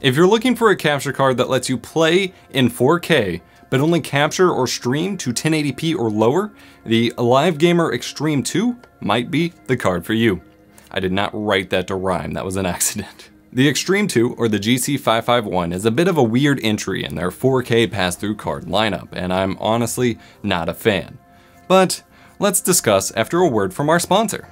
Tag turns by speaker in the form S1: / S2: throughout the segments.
S1: If you're looking for a capture card that lets you play in 4K, but only capture or stream to 1080p or lower, the Live Gamer Extreme 2 might be the card for you. I did not write that to rhyme, that was an accident. The Extreme 2, or the GC551, is a bit of a weird entry in their 4K pass-through card lineup, and I'm honestly not a fan. But let's discuss after a word from our sponsor.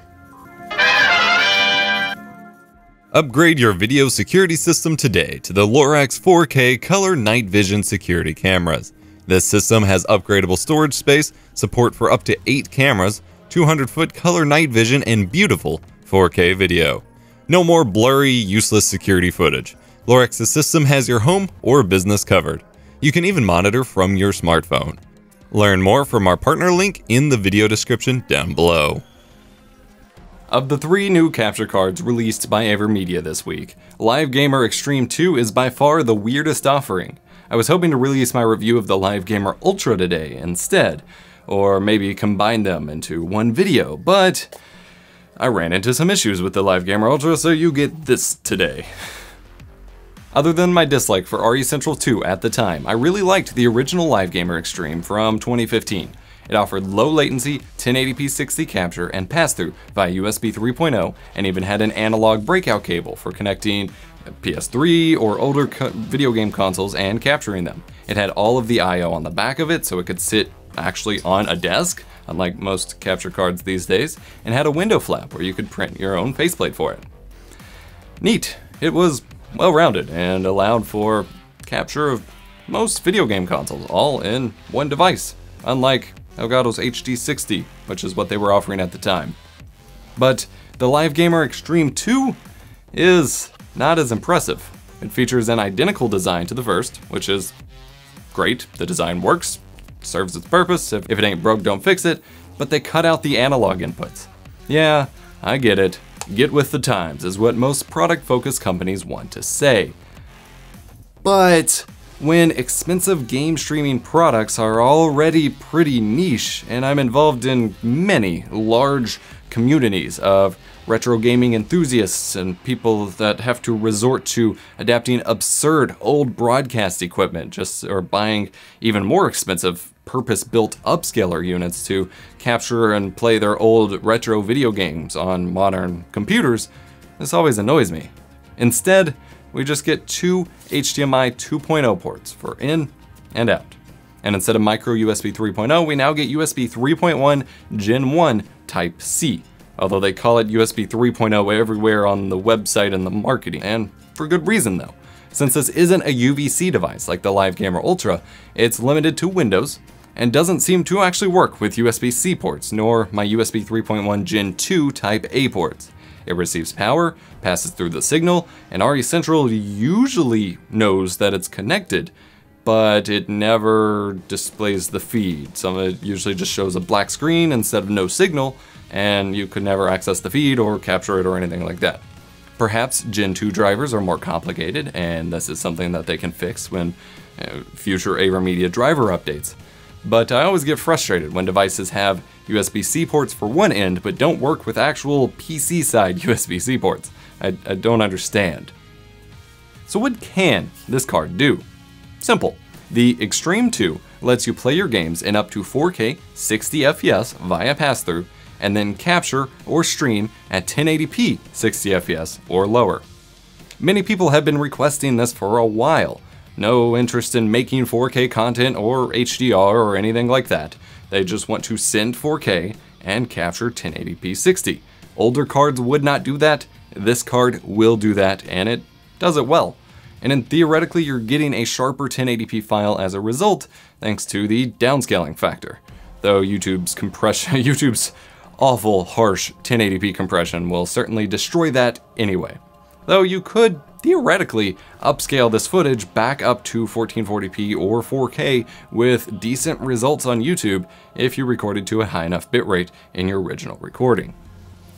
S1: Upgrade your video security system today to the Lorax 4K Color Night Vision security cameras. This system has upgradable storage space, support for up to 8 cameras, 200-foot color night vision, and beautiful 4K video. No more blurry, useless security footage. Lorax's system has your home or business covered. You can even monitor from your smartphone. Learn more from our partner link in the video description down below. Of the 3 new capture cards released by AVerMedia this week, Live Gamer Extreme 2 is by far the weirdest offering. I was hoping to release my review of the Live Gamer Ultra today instead, or maybe combine them into one video, but I ran into some issues with the Live Gamer Ultra, so you get this today. Other than my dislike for RE Central 2 at the time, I really liked the original Live Gamer Extreme from 2015. It offered low latency, 1080p 60 capture, and pass-through via USB 3.0, and even had an analog breakout cable for connecting PS3 or older video game consoles and capturing them. It had all of the I/O on the back of it, so it could sit actually on a desk, unlike most capture cards these days, and had a window flap where you could print your own faceplate for it. Neat. It was well-rounded and allowed for capture of most video game consoles, all in one device, unlike Elgato's HD60, which is what they were offering at the time. But the Live Gamer Extreme 2 is not as impressive. It features an identical design to the first, which is great. The design works, serves its purpose. If it ain't broke, don't fix it. But they cut out the analog inputs. Yeah, I get it. Get with the times is what most product-focused companies want to say. But when expensive game streaming products are already pretty niche, and I'm involved in many large communities of retro gaming enthusiasts and people that have to resort to adapting absurd old broadcast equipment or buying even more expensive purpose-built upscaler units to capture and play their old retro video games on modern computers, this always annoys me. Instead, we just get 2 HDMI 2.0 ports for in and out. And instead of micro USB 3.0, we now get USB 3.1 Gen 1 Type C. Although they call it USB 3.0 everywhere on the website and the marketing, and for good reason though. Since this isn't a UVC device like the Live Gamer Ultra, it's limited to Windows, and doesn't seem to actually work with USB-C ports, nor my USB 3.1 Gen 2 Type A ports. It receives power, passes through the signal, and RE Central usually knows that it's connected, but it never displays the feed. Some of it usually just shows a black screen instead of no signal, and you could never access the feed or capture it or anything like that. Perhaps Gen 2 drivers are more complicated, and this is something that they can fix when future AVerMedia driver updates. But I always get frustrated when devices have USB-C ports for one end, but don't work with actual PC-side USB-C ports. I don't understand. So what can this card do? Simple. The Extreme 2 lets you play your games in up to 4K 60 FPS via pass-through, and then capture or stream at 1080p 60 FPS or lower. Many people have been requesting this for a while. No interest in making 4K content or HDR or anything like that. They just want to send 4K and capture 1080p 60. Older cards would not do that. This card will do that, and it does it well. And then theoretically, you're getting a sharper 1080p file as a result, thanks to the downscaling factor. Though YouTube's awful, harsh 1080p compression will certainly destroy that anyway. Though you could theoretically upscale this footage back up to 1440p or 4K with decent results on YouTube if you recorded to a high enough bitrate in your original recording.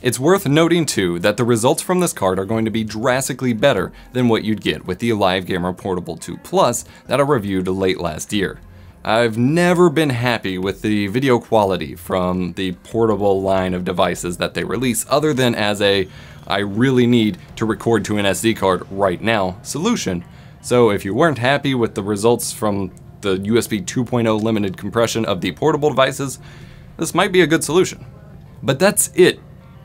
S1: It's worth noting too that the results from this card are going to be drastically better than what you'd get with the Live Gamer Portable 2 Plus that I reviewed late last year. I've never been happy with the video quality from the portable line of devices that they release, other than as a I really need to record to an SD card right now solution. So if you weren't happy with the results from the USB 2.0 limited compression of the portable devices, this might be a good solution. But that's it,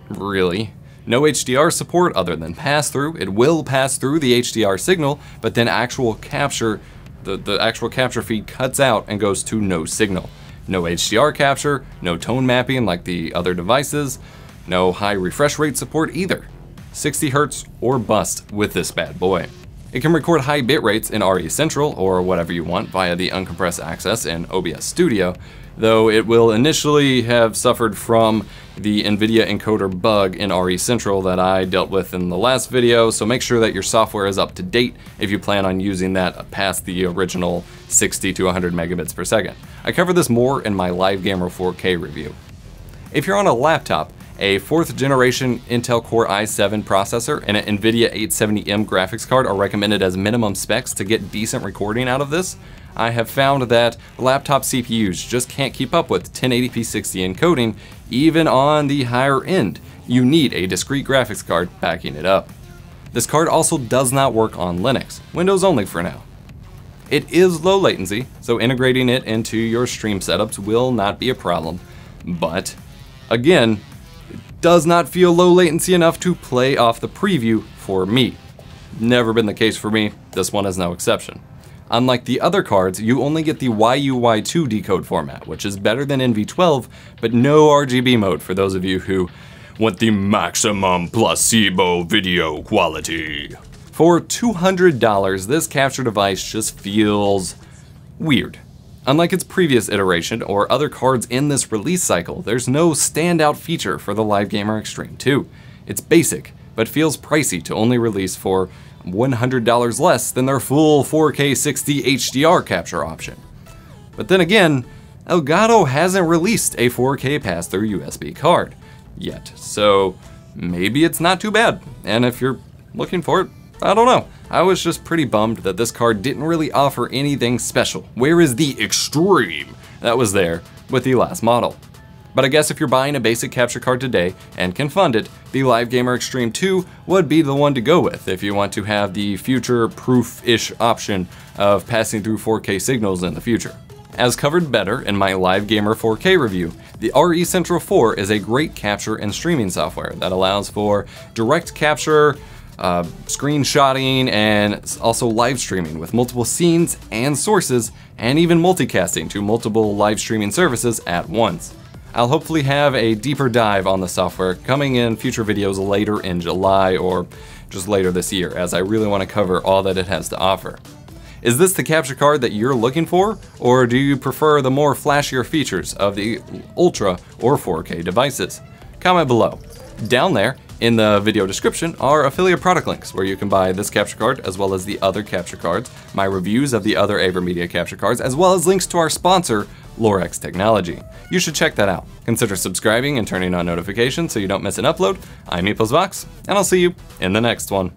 S1: really. No HDR support other than pass-through. It will pass through the HDR signal, but then actual capture, the actual capture feed cuts out and goes to no signal. No HDR capture, no tone mapping like the other devices, no high refresh rate support either. 60 Hz or bust with this bad boy. It can record high bit rates in RE Central or whatever you want via the uncompressed access in OBS Studio, though it will initially have suffered from the NVIDIA encoder bug in RE Central that I dealt with in the last video, so make sure that your software is up to date if you plan on using that past the original 60 to 100 megabits per second. I cover this more in my Live Gamer 4K review. If you're on a laptop, a 4th generation Intel Core i7 processor and an NVIDIA 870M graphics card are recommended as minimum specs to get decent recording out of this. I have found that laptop CPUs just can't keep up with 1080p 60 encoding, even on the higher end. You need a discrete graphics card backing it up. This card also does not work on Linux, Windows only for now. It is low latency, so integrating it into your stream setups will not be a problem, but again, it does not feel low latency enough to play off the preview for me. Never been the case for me, this one is no exception. Unlike the other cards, you only get the YUY2 decode format, which is better than NV12, but no RGB mode for those of you who want the maximum placebo video quality. For $200, this capture device just feels weird. Unlike its previous iteration or other cards in this release cycle, there's no standout feature for the Live Gamer Extreme 2. It's basic, but feels pricey to only release for $100 less than their full 4K 60 HDR capture option. But then again, Elgato hasn't released a 4K pass-through USB card yet, so maybe it's not too bad. And if you're looking for it, I don't know. I was just pretty bummed that this card didn't really offer anything special. Where is the Extreme that was there with the last model? But I guess if you're buying a basic capture card today and can fund it, the Live Gamer Extreme 2 would be the one to go with if you want to have the future-proof-ish option of passing through 4K signals in the future. As covered better in my Live Gamer 4K review, the RE Central 4 is a great capture and streaming software that allows for direct capture, screenshotting, and also live streaming with multiple scenes and sources, and even multicasting to multiple live streaming services at once. I'll hopefully have a deeper dive on the software coming in future videos later in July or just later this year, as I really want to cover all that it has to offer. Is this the capture card that you're looking for, or do you prefer the more flashier features of the Ultra or 4K devices? Comment below. Down there in the video description are affiliate product links where you can buy this capture card as well as the other capture cards, my reviews of the other AVerMedia capture cards, as well as links to our sponsor, Lorex Technology. You should check that out. Consider subscribing and turning on notifications so you don't miss an upload. I'm EposVox, and I'll see you in the next one.